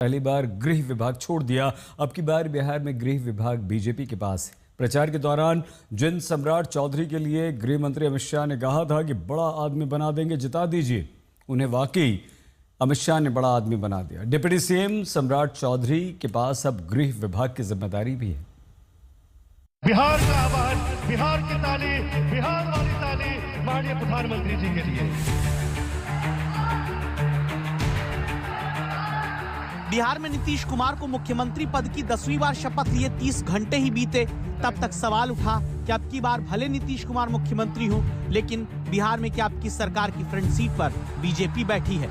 पहली बार गृह विभाग छोड़ दिया। अब की बार बिहार में गृह विभाग बीजेपी के पास है। प्रचार के दौरान जिन सम्राट चौधरी के लिए गृह मंत्री अमित शाह ने कहा था कि बड़ा आदमी बना देंगे, जिता दीजिए, उन्हें वाकई अमित शाह ने बड़ा आदमी बना दिया। डिप्टी सीएम सम्राट चौधरी के पास अब गृह विभाग की जिम्मेदारी भी है। बिहार का आवाज, बिहार की ताली, बिहार वाली ताली माननीय प्रधानमंत्री जी के लिए। बिहार में नीतीश कुमार को मुख्यमंत्री पद की 10वीं बार शपथ लिए 30 घंटे ही बीते, तब तक सवाल उठा कि अब की बार भले नीतीश कुमार मुख्यमंत्री हो, लेकिन बिहार में क्या अब की सरकार की फ्रंट सीट पर बीजेपी बैठी है?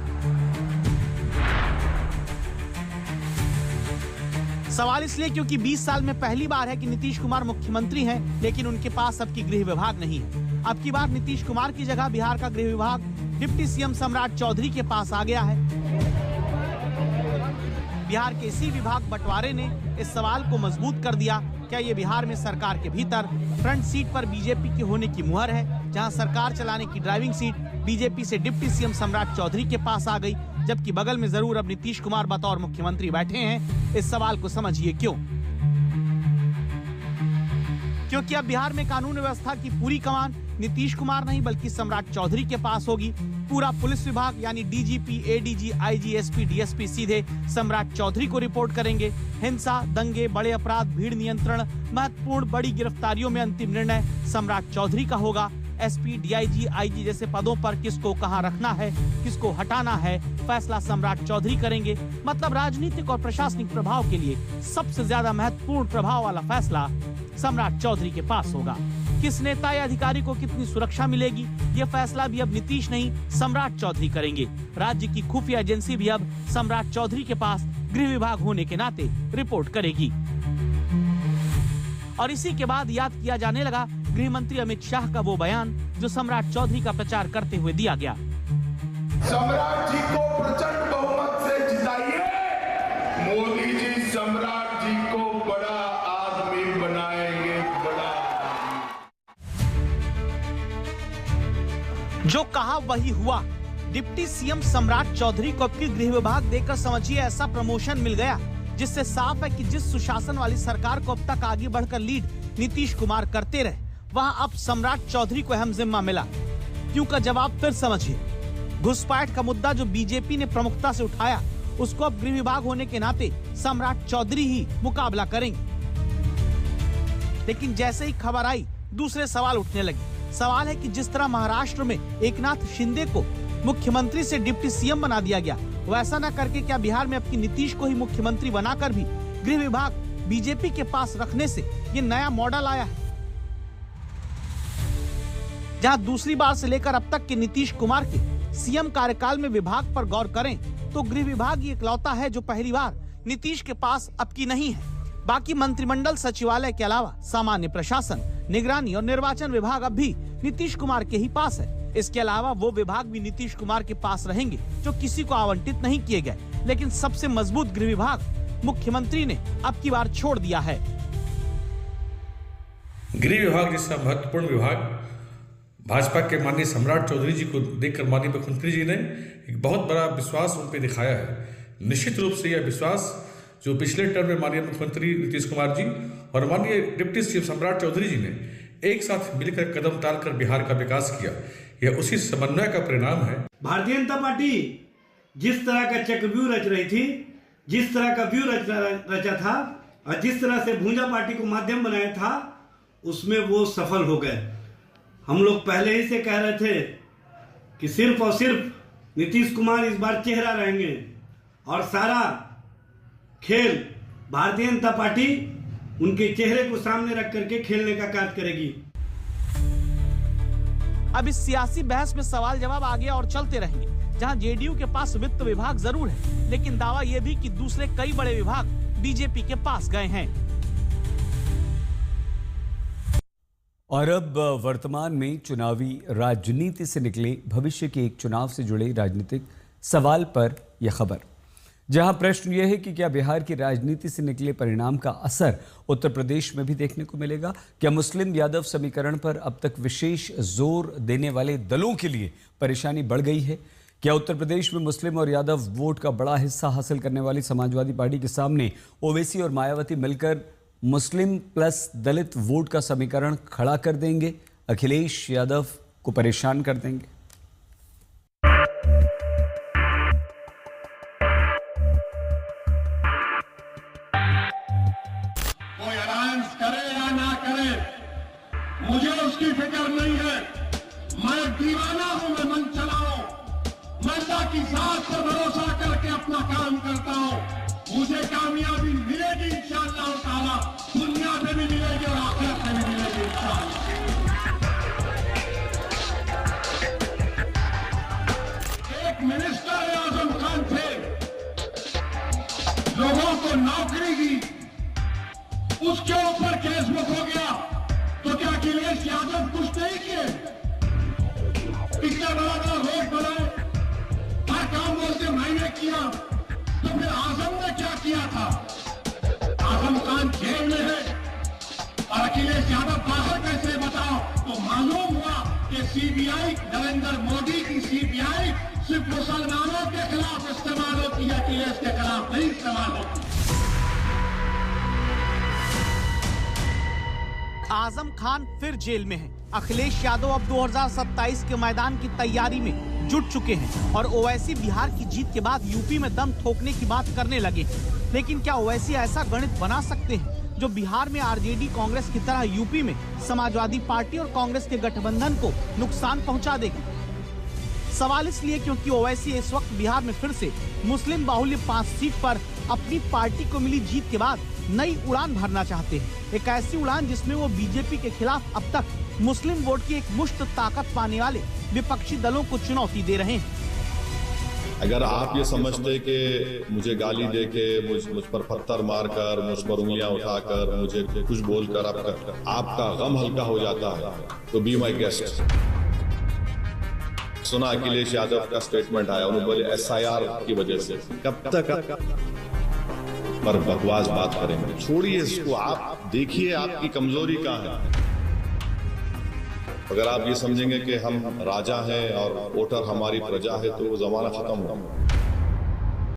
सवाल इसलिए क्योंकि 20 साल में पहली बार है कि नीतीश कुमार मुख्यमंत्री हैं, लेकिन उनके पास अब की गृह विभाग नहीं है। अब की बार नीतीश कुमार की जगह बिहार का गृह विभाग डिप्टी सीएम सम्राट चौधरी के पास आ गया है। बिहार के इसी विभाग बंटवारे ने इस सवाल को मजबूत कर दिया, क्या ये बिहार में सरकार के भीतर फ्रंट सीट पर बीजेपी के होने की मुहर है, जहां सरकार चलाने की ड्राइविंग सीट बीजेपी से डिप्टी सीएम सम्राट चौधरी के पास आ गई, जबकि बगल में जरूर अब नीतीश कुमार बतौर मुख्यमंत्री बैठे हैं। इस सवाल को समझिए क्यों। क्योंकि अब बिहार में कानून व्यवस्था की पूरी कमान नीतीश कुमार नहीं बल्कि सम्राट चौधरी के पास होगी। पूरा पुलिस विभाग यानी DGP, ADG, IG, SP, DSP सीधे सम्राट चौधरी को रिपोर्ट करेंगे। हिंसा, दंगे, बड़े अपराध, भीड़ नियंत्रण, महत्वपूर्ण बड़ी गिरफ्तारियों में अंतिम निर्णय सम्राट चौधरी का होगा। एसपी, डीआईजी, आईजी जैसे पदों पर किसको कहां रखना है, किसको हटाना है, फैसला सम्राट चौधरी करेंगे। मतलब राजनीतिक और प्रशासनिक प्रभाव के लिए सबसे ज्यादा महत्वपूर्ण प्रभाव वाला फैसला सम्राट चौधरी के पास होगा। किस नेता या अधिकारी को कितनी सुरक्षा मिलेगी, ये फैसला भी अब नीतीश नहीं सम्राट चौधरी करेंगे। राज्य की खुफिया एजेंसी भी अब सम्राट चौधरी के पास गृह विभाग होने के नाते रिपोर्ट करेगी। और इसी के बाद याद किया जाने लगा गृह मंत्री अमित शाह का वो बयान जो सम्राट चौधरी का प्रचार करते हुए दिया गया। सम्राट जी को प्रचंड बहुमत से जिताइए, मोदी जी सम्राट जी को बड़ा आदमी बनाएंगे, बड़ा। जो कहा वही हुआ। डिप्टी सीएम सम्राट चौधरी को अब गृह विभाग देकर समझिए ऐसा प्रमोशन मिल गया, जिससे साफ है कि जिस सुशासन वाली सरकार को अब तक आगे बढ़कर लीड नीतीश कुमार करते रहे, वहां अब सम्राट चौधरी को अहम जिम्मा मिला। क्यों का जवाब फिर समझिए। घुसपैठ का मुद्दा जो बीजेपी ने प्रमुखता से उठाया, उसको अब गृह विभाग होने के नाते सम्राट चौधरी ही मुकाबला करेंगे। लेकिन जैसे ही खबर आई, दूसरे सवाल उठने लगे। सवाल है कि जिस तरह महाराष्ट्र में एकनाथ शिंदे को मुख्यमंत्री से डिप्टी सीएम बना दिया गया, वैसा न करके क्या बिहार में अब की नीतीश को ही मुख्यमंत्री बनाकर भी गृह विभाग बीजेपी के पास रखने से ये नया मॉडल आया है, जहां दूसरी बार से लेकर अब तक के नीतीश कुमार के सीएम कार्यकाल में विभाग पर गौर करें तो गृह विभाग ही इकलौता है जो पहली बार नीतीश के पास अब की नहीं है। बाकी मंत्रिमंडल, सचिवालय के अलावा सामान्य प्रशासन, निगरानी और निर्वाचन विभाग अब भी नीतीश कुमार के ही पास है। इसके अलावा वो विभाग भी नीतीश कुमार के पास रहेंगे जो किसी को आवंटित नहीं किए गए। लेकिन सबसे मजबूत गृह विभाग मुख्यमंत्री ने अब की बार छोड़ दिया है। गृह विभाग जैसा महत्वपूर्ण विभाग भाजपा के माननीय सम्राट चौधरी जी को देखकर माननीय मुख्यमंत्री जी ने एक बहुत बड़ा विश्वास उन पर दिखाया है। निश्चित रूप से यह विश्वास जो पिछले टर्म में माननीय मुख्यमंत्री नीतीश कुमार जी और माननीय डिप्टी सीएम सम्राट चौधरी जी ने एक साथ मिलकर कदम डालकर बिहार का विकास किया, यह उसी समन्वय का परिणाम है। भारतीय जनता पार्टी जिस तरह का चक्रव्यूह रच रही थी, जिस तरह का व्यू रचा था और जिस तरह से भूंजा पार्टी को माध्यम बनाया था, उसमें वो सफल हो गए। हम लोग पहले ही से कह रहे थे कि सिर्फ और सिर्फ नीतीश कुमार इस बार चेहरा रहेंगे और सारा खेल भारतीय जनता पार्टी उनके चेहरे को सामने रख करके खेलने का कार्य करेगी। अब इस सियासी बहस में सवाल जवाब आगे और चलते रहेंगे, जहां जेडीयू के पास वित्त विभाग जरूर है, लेकिन दावा यह भी कि दूसरे कई बड़े विभाग बीजेपी के पास गए हैं। और अब वर्तमान में चुनावी राजनीति से निकले भविष्य के एक चुनाव से जुड़े राजनीतिक सवाल पर यह खबर, जहां प्रश्न यह है कि क्या बिहार की राजनीति से निकले परिणाम का असर उत्तर प्रदेश में भी देखने को मिलेगा? क्या मुस्लिम यादव समीकरण पर अब तक विशेष जोर देने वाले दलों के लिए परेशानी बढ़ गई है? क्या उत्तर प्रदेश में मुस्लिम और यादव वोट का बड़ा हिस्सा हासिल करने वाली समाजवादी पार्टी के सामने ओवैसी और मायावती मिलकर मुस्लिम प्लस दलित वोट का समीकरण खड़ा कर देंगे, अखिलेश यादव को परेशान कर देंगे? कोई अलायंस करे या ना करे, मुझे उसकी फिक्र नहीं है। मैं दीवाना हूं, मैं मन चलाऊं, मैं अल्लाह की जात पर भरोसा करके अपना काम करता हूं। मुझे कामयाबी मिलेगी इंशाअल्लाह ताला, दुनिया में भी मिलेगी और आखिरत में भी मिलेगी इंशाअल्लाह। एक मिनिस्टर आजम खान थे, लोगों को नौकरी दी, उसके ऊपर केस बुक हो गया, तो क्या अखिलेश यादव कुछ नहीं किए? इतना बड़ा रोड बनाए, हर काम बोलते मैंने किया, तो फिर आजम ने क्या किया था? आजम खान जेल में है और अखिलेश यादव बाहर कैसे, बताओ? तो मालूम हुआ कि सीबीआई, नरेंद्र मोदी की सीबीआई सिर्फ मुसलमानों के खिलाफ इस्तेमाल होती है, अखिलेश के खिलाफ नहीं इस्तेमाल होती। आजम खान फिर जेल में है। अखिलेश यादव अब 2027 के मैदान की तैयारी में जुट चुके हैं और ओवैसी बिहार की जीत के बाद यूपी में दम ठोकने की बात करने लगे हैं। लेकिन क्या ओवैसी ऐसा गणित बना सकते हैं जो बिहार में आरजेडी कांग्रेस की तरह यूपी में समाजवादी पार्टी और कांग्रेस के गठबंधन को नुकसान पहुंचा देगा? सवाल इसलिए क्योंकि ओवैसी इस वक्त बिहार में फिर से मुस्लिम बाहुल्य 5 सीट पर अपनी पार्टी को मिली जीत के बाद नई उड़ान भरना चाहते हैं। एक ऐसी उड़ान जिसमें वो बीजेपी के खिलाफ अब तक मुस्लिम वोट की एक मुश्त ताकत पाने वाले विपक्षी दलों को चुनौती दे रहे हैं। अगर आप ये समझते कि मुझे गाली देके, मुझ पर पत्थर मारकर, मुझ पर उंगलियां उठाकर, मुझे कुछ बोलकर आपका गम हल्का हो जाता है, तो बी माई गेस्ट। सुना अखिलेश यादव का स्टेटमेंट आया, उन्होंने बोले SIR की वजह से। कब तक पर बकवास बात करेंगे? छोड़िए इसको, आप देखिए आपकी कमजोरी कहाँ है। अगर आप ये समझेंगे कि हम राजा हैं और वोटर हमारी प्रजा है, तो वो जमाना खत्म होगा।